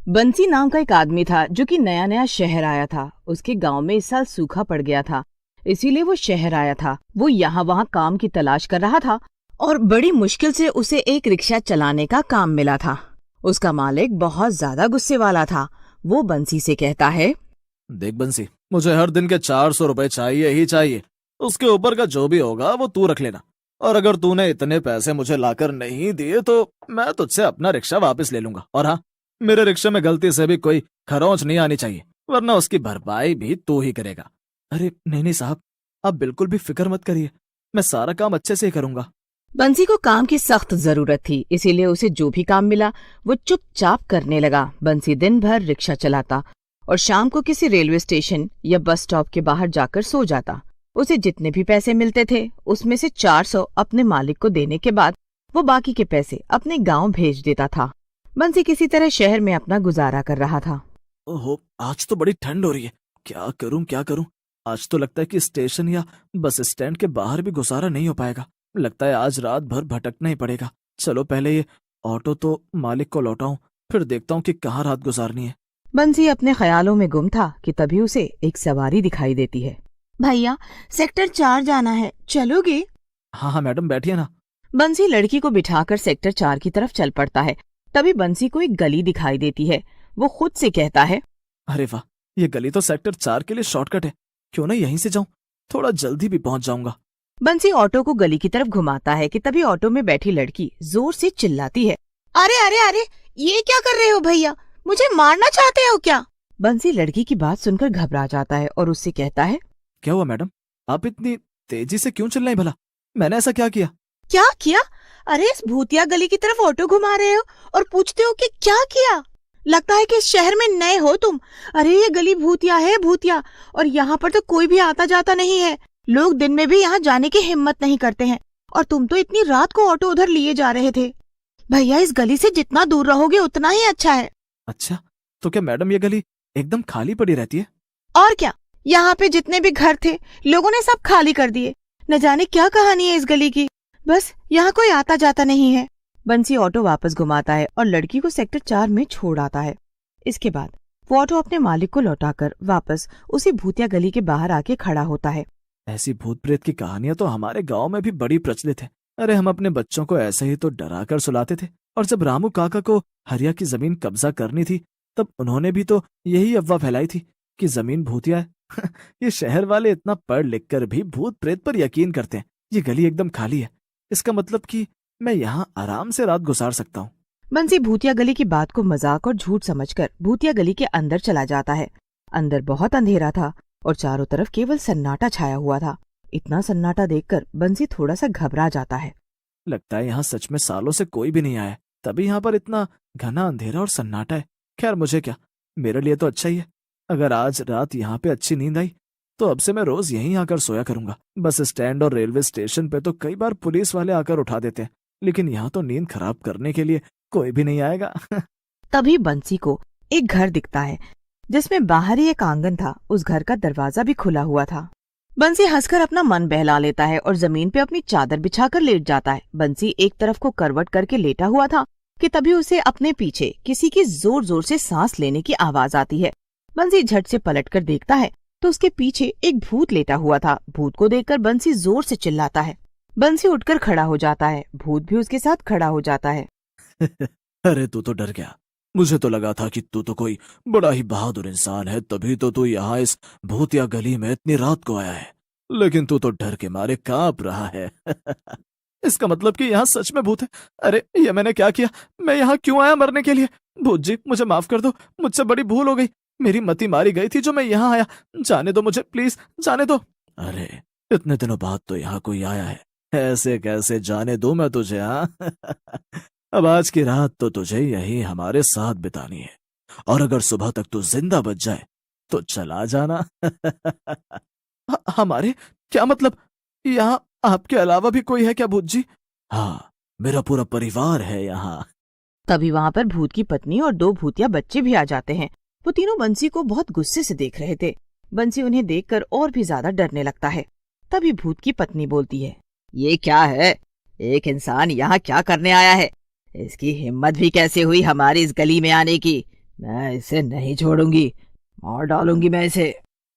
बंसी नाम का एक आदमी था जो कि नया नया शहर आया था। उसके गांव में इस साल सूखा पड़ गया था, इसीलिए वो शहर आया था। वो यहाँ वहाँ काम की तलाश कर रहा था और बड़ी मुश्किल से उसे एक रिक्शा चलाने का काम मिला था। उसका मालिक बहुत ज्यादा गुस्से वाला था। वो बंसी से कहता है, देख बंसी, मुझे हर दिन के 400 रुपए चाहिए ही चाहिए। उसके ऊपर का जो भी होगा वो तू रख लेना। और अगर तूने इतने पैसे मुझे लाकर नहीं दिए तो मैं तुझसे अपना रिक्शा वापस ले लूंगा। और हाँ, मेरे रिक्शे में गलती से भी कोई खरोंच नहीं आनी चाहिए, वरना उसकी भरपाई भी तू ही करेगा। अरे नहीं नहीं साहब, आप बिल्कुल भी फिक्र मत करिए, मैं सारा काम अच्छे से ही करूंगा। बंसी को काम की सख्त जरूरत थी, इसीलिए उसे जो भी काम मिला वो चुपचाप करने लगा। बंसी दिन भर रिक्शा चलाता और शाम को किसी रेलवे स्टेशन या बस स्टॉप के बाहर जाकर सो जाता। उसे जितने भी पैसे मिलते थे उसमें से 400 अपने मालिक को देने के बाद वो बाकी के पैसे अपने गांव भेज देता था। बंसी किसी तरह शहर में अपना गुजारा कर रहा था। ओहो, आज तो बड़ी ठंड हो रही है। क्या करूं क्या करूं। आज तो लगता है कि स्टेशन या बस स्टैंड के बाहर भी गुजारा नहीं हो पाएगा। लगता है आज रात भर भटकना ही पड़ेगा। चलो पहले ये ऑटो तो मालिक को लौटाऊं, फिर देखता हूँ कि कहाँ रात गुजारनी है। बंसी अपने ख्यालों में गुम था कि तभी उसे एक सवारी दिखाई देती है। भैया, सेक्टर 4 जाना है, चलोगे? हाँ हाँ मैडम, बैठिए ना। बंसी लड़की को बिठाकर सेक्टर 4 की तरफ चल पड़ता है। तभी बंसी को एक गली दिखाई देती है। वो खुद से कहता है, अरे वाह, ये गली तो सेक्टर 4 के लिए शॉर्टकट है। क्यों ना यहीं से जाऊं, थोड़ा जल्दी भी पहुंच जाऊंगा। बंसी ऑटो को गली की तरफ घुमाता है कि तभी ऑटो में बैठी लड़की जोर से चिल्लाती है, अरे अरे अरे, ये क्या कर रहे हो भैया? मुझे मारना चाहते हो क्या? बंसी लड़की की बात सुनकर घबरा जाता है और उससे कहता है, क्या हुआ मैडम, आप इतनी तेजी से क्यों चिल्लाई भला? मैंने ऐसा क्या किया? क्या किया? अरे इस भूतिया गली की तरफ ऑटो घुमा रहे हो और पूछते हो कि क्या किया? लगता है कि इस शहर में नए हो तुम। अरे ये गली भूतिया है, भूतिया, और यहाँ पर तो कोई भी आता जाता नहीं है। लोग दिन में भी यहाँ जाने की हिम्मत नहीं करते हैं, और तुम तो इतनी रात को ऑटो उधर लिए जा रहे थे। भैया, इस गली से जितना दूर रहोगे उतना ही अच्छा है। अच्छा, तो क्या मैडम ये गली एकदम खाली पड़ी रहती है? और क्या, यहाँ पे जितने भी घर थे लोगों ने सब खाली कर दिए। न जाने क्या कहानी है इस गली की, बस यहाँ कोई आता जाता नहीं है। बंसी ऑटो वापस घुमाता है और लड़की को सेक्टर 4 में छोड़ आता है। इसके बाद वो ऑटो अपने मालिक को लौटाकर वापस उसी भूतिया गली के बाहर आके खड़ा होता है। ऐसी भूत प्रेत की कहानियां तो हमारे गांव में भी बड़ी प्रचलित है। अरे हम अपने बच्चों को ऐसे ही तो डरा कर सुलाते थे। और जब रामू काका को हरिया की जमीन कब्जा करनी थी तब उन्होंने भी तो यही अफवाह फैलाई थी कि जमीन भूतिया है। ये शहर वाले इतना पढ़ लिख कर भी भूत प्रेत पर यकीन करते हैं। ये गली एकदम खाली है, इसका मतलब कि मैं यहाँ आराम से रात गुजार सकता हूँ। बंसी भूतिया गली की बात को मजाक और झूठ समझकर भूतिया गली के अंदर चला जाता है। अंदर बहुत अंधेरा था और चारों तरफ केवल सन्नाटा छाया हुआ था। इतना सन्नाटा देखकर बंसी थोड़ा सा घबरा जाता है। लगता है यहाँ सच में सालों से कोई भी नहीं आया, तभी यहाँ पर इतना घना अंधेरा और सन्नाटा है। खैर मुझे क्या, मेरे लिए तो अच्छा ही है। अगर आज रात यहाँ पे अच्छी नींद आई तो अब से मैं रोज यहीं आकर सोया करूंगा। बस स्टैंड और रेलवे स्टेशन पे तो कई बार पुलिस वाले आकर उठा देते हैं, लेकिन यहाँ तो नींद खराब करने के लिए कोई भी नहीं आएगा। तभी बंसी को एक घर दिखता है जिसमें बाहर ही एक आंगन था। उस घर का दरवाजा भी खुला हुआ था। बंसी हंसकर अपना मन बहला लेता है और जमीन पे अपनी चादर बिछाकर लेट जाता है। बंसी एक तरफ को करवट करके लेटा हुआ था कि तभी उसे अपने पीछे किसी की जोर जोर से सांस लेने की आवाज आती है। बंसी झट से पलटकर देखता है तो उसके पीछे एक भूत लेटा हुआ था। भूत को देखकर बंसी जोर से चिल्लाता है। बंसी उठकर खड़ा हो जाता है। भूत भी उसके साथ खड़ा हो जाता है। अरे तू तो डर गया, मुझे तो लगा था कि तू तो कोई बड़ा ही बहादुर इंसान है, तभी तो तू यहाँ इस भूतिया गली में इतनी रात को आया है। लेकिन तू तो डर के मारे कांप रहा है। इसका मतलब कि यहाँ सच में भूत है। अरे ये मैंने क्या किया? मैं यहाँ क्यों आया मरने के लिए? भूत जी मुझे माफ कर दो, मुझसे बड़ी भूल हो गई। मेरी मति मारी गई थी जो मैं यहाँ आया। जाने दो मुझे, प्लीज जाने दो। अरे इतने दिनों बाद तो यहाँ कोई आया है, ऐसे कैसे जाने दो मैं तुझे? हाँ। अब आज की रात तो तुझे यही हमारे साथ बितानी है, और अगर सुबह तक तू जिंदा बच जाए तो चला जाना। हमारे क्या मतलब? यहाँ आपके अलावा भी कोई है क्या भूत जी? हाँ, मेरा पूरा परिवार है यहाँ। तभी वहाँ पर भूत की पत्नी और 2 भूतिया बच्चे भी आ जाते हैं। वो तीनों बंसी को बहुत गुस्से से देख रहे थे। बंसी उन्हें देखकर और भी ज्यादा डरने लगता है। तभी भूत की पत्नी बोलती है, ये क्या है? एक इंसान यहाँ क्या करने आया है? इसकी हिम्मत भी कैसे हुई हमारी इस गली में आने की? मैं इसे नहीं छोड़ूंगी, मार डालूंगी मैं इसे।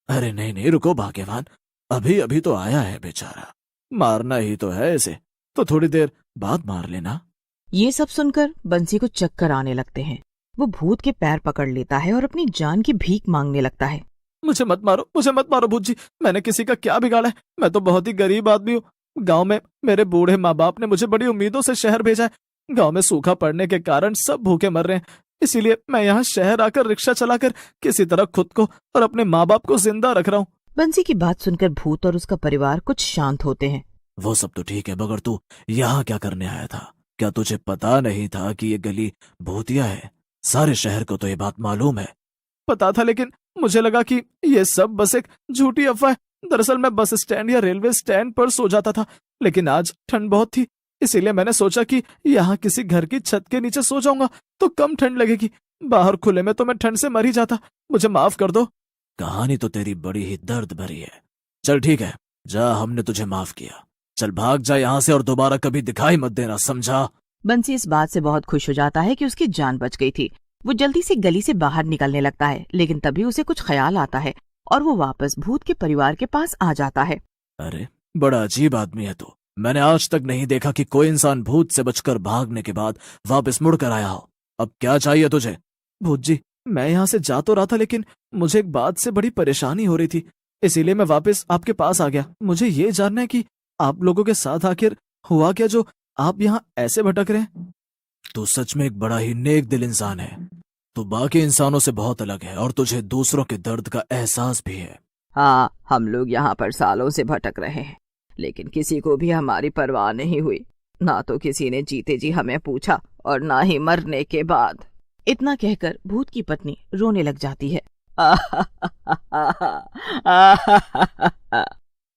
अरे नहीं नहीं, रुको भाग्यवान, अभी अभी तो आया है बेचारा, मारना ही तो है इसे, तो थोड़ी देर बाद मार लेना। ये सब सुनकर बंसी को चक्कर आने लगते हैं। वो भूत के पैर पकड़ लेता है और अपनी जान की भीख मांगने लगता है। मुझे मत मारो, मुझे मत मारो भूत जी, मैंने किसी का क्या बिगाड़ा है? मैं तो बहुत ही गरीब आदमी हूँ। गांव में मेरे बूढ़े माँ बाप ने मुझे बड़ी उम्मीदों से शहर भेजा है। गांव में सूखा पड़ने के कारण सब भूखे मर रहे हैं, इसीलिए मैं यहाँ शहर आकर रिक्शा चलाकर किसी तरह खुद को और अपने माँ बाप को जिंदा रख रहा हूँ। बंसी की बात सुनकर भूत और उसका परिवार कुछ शांत होते हैं। वो सब तो ठीक है, मगर तू यहाँ क्या करने आया था? क्या तुझे पता नहीं था कि ये गली भूतिया है? सारे शहर को तो ये बात मालूम है। पता था, लेकिन मुझे लगा कि ये सब बस एक झूठी अफवाह है। दरअसल मैं बस स्टैंड या रेलवे स्टैंड पर सो जाता था, लेकिन आज ठंड बहुत थी, इसीलिए मैंने सोचा कि यहाँ किसी घर की छत के नीचे सो जाऊंगा तो कम ठंड लगेगी। बाहर खुले में तो मैं ठंड से मर ही जाता। मुझे माफ कर दो। कहानी तो तेरी बड़ी ही दर्द भरी है। चल ठीक है, जा, हमने तुझे माफ किया। चल भाग जा यहाँ से और दोबारा कभी दिखाई मत देना, समझा? बंसी इस बात से बहुत खुश हो जाता है कि उसकी जान बच गई थी। वो जल्दी से गली से बाहर निकलने लगता है, लेकिन तभी उसे कुछ ख्याल आता है और वो वापस भूत के परिवार के पास आ जाता है। अरे बड़ा अजीब आदमी है तू। मैंने आज तक नहीं देखा कि कोई इंसान भूत से बचकर भागने के बाद वापस मुड़कर आया हो। अब क्या चाहिए तुझे? भूत जी, मैं यहाँ से जा तो रहा था, लेकिन मुझे एक बात से बड़ी परेशानी हो रही थी, इसीलिए मैं वापस आपके पास आ गया। मुझे ये जानना है कि आप लोगों के साथ आखिर हुआ क्या जो आप यहाँ ऐसे भटक रहे हैं? तू सच में एक बड़ा ही नेक दिल इंसान है। तू बाकी इंसानों से बहुत अलग है और तुझे दूसरों के दर्द का एहसास भी है। हाँ, हम लोग यहाँ पर सालों से भटक रहे हैं, लेकिन किसी को भी हमारी परवाह नहीं हुई। ना तो किसी ने जीते जी हमें पूछा और ना ही मरने के बाद। इतना कहकर भूत की पत्नी रोने लग जाती है।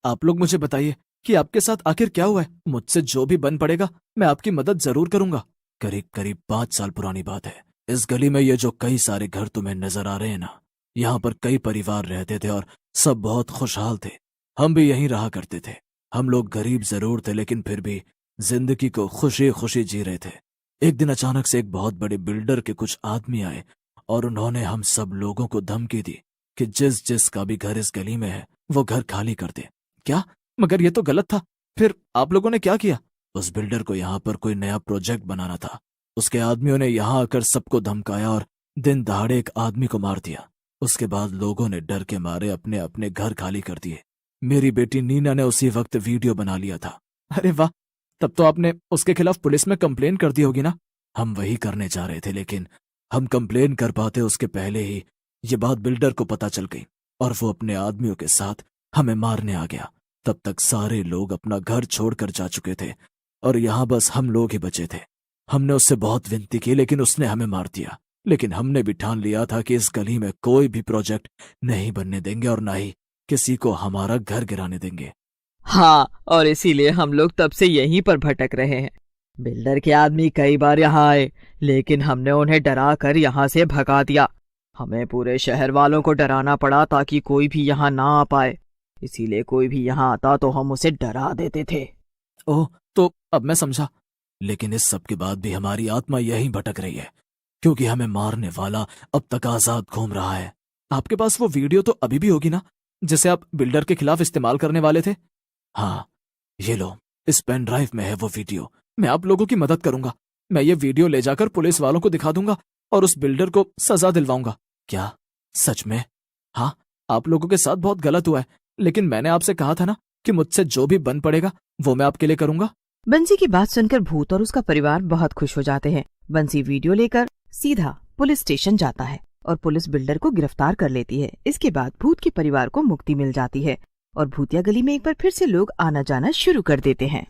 आप लोग मुझे बताइए कि आपके साथ आखिर क्या हुआ है। मुझसे जो भी बन पड़ेगा मैं आपकी मदद जरूर करूंगा। करीब करीब 5 साल पुरानी बात है। इस गली में ये जो कई सारे घर तुम्हें नजर आ रहे हैं ना, यहाँ पर कई परिवार रहते थे और सब बहुत खुशहाल थे। हम भी यहीं रहा करते थे। हम लोग गरीब जरूर थे, लेकिन फिर भी जिंदगी को खुशी खुशी जी रहे थे। एक दिन अचानक से एक बहुत बड़े बिल्डर के कुछ आदमी आए और उन्होंने हम सब लोगों को धमकी दी कि जिस जिस का भी घर इस गली में है वो घर खाली कर दे। क्या? मगर ये तो गलत था। फिर आप लोगों ने क्या किया? उस बिल्डर को यहाँ पर कोई नया प्रोजेक्ट बनाना था। उसके आदमियों ने यहाँ आकर सबको धमकाया और दिन दहाड़े एक आदमी को मार दिया। उसके बाद लोगों ने डर के मारे अपने अपने घर खाली कर दिए। मेरी बेटी नीना ने उसी वक्त वीडियो बना लिया था। अरे वाह, तब तो आपने उसके खिलाफ पुलिस में कंप्लेन कर दी होगी ना? हम वही करने जा रहे थे, लेकिन हम कंप्लेन कर पाते उसके पहले ही ये बात बिल्डर को पता चल गई और वो अपने आदमियों के साथ हमें मारने आ गया। तब तक सारे लोग अपना घर छोड़कर जा चुके थे और यहाँ बस हम लोग ही बचे थे। हमने उससे बहुत विनती की, लेकिन उसने हमें मार दिया। लेकिन हमने भी ठान लिया था कि इस गली में कोई भी प्रोजेक्ट नहीं बनने देंगे और ना ही किसी को हमारा घर गिराने देंगे। हाँ, और इसीलिए हम लोग तब से यहीं पर भटक रहे हैं। बिल्डर के आदमी कई बार यहाँ आए, लेकिन हमने उन्हें डरा कर यहाँ से भगा दिया। हमें पूरे शहर वालों को डराना पड़ा ताकि कोई भी यहाँ ना आ पाए। इसीलिए कोई भी यहाँ आता तो हम उसे डरा देते थे। ओह, तो अब मैं समझा। लेकिन इस सब के बाद भी हमारी आत्मा यहीं भटक रही है, क्योंकि हमें मारने वाला अब तक आजाद घूम रहा है। आपके पास वो वीडियो तो अभी भी होगी ना, जिसे आप बिल्डर के खिलाफ इस्तेमाल करने वाले थे? हाँ, ये लो, इस पेन ड्राइव में है वो वीडियो। मैं आप लोगों की मदद करूंगा। मैं ये वीडियो ले जाकर पुलिस वालों को दिखा दूंगा और उस बिल्डर को सजा दिलवाऊंगा। क्या सच में? हाँ, आप लोगों के साथ बहुत गलत हुआ है, लेकिन मैंने आपसे कहा था ना कि मुझसे जो भी बन पड़ेगा वो मैं आपके लिए करूंगा। बंसी की बात सुनकर भूत और उसका परिवार बहुत खुश हो जाते हैं। बंसी वीडियो लेकर सीधा पुलिस स्टेशन जाता है और पुलिस बिल्डर को गिरफ्तार कर लेती है। इसके बाद भूत के परिवार को मुक्ति मिल जाती है और भूतिया गली में एक बार फिर से लोग आना जाना शुरू कर देते हैं।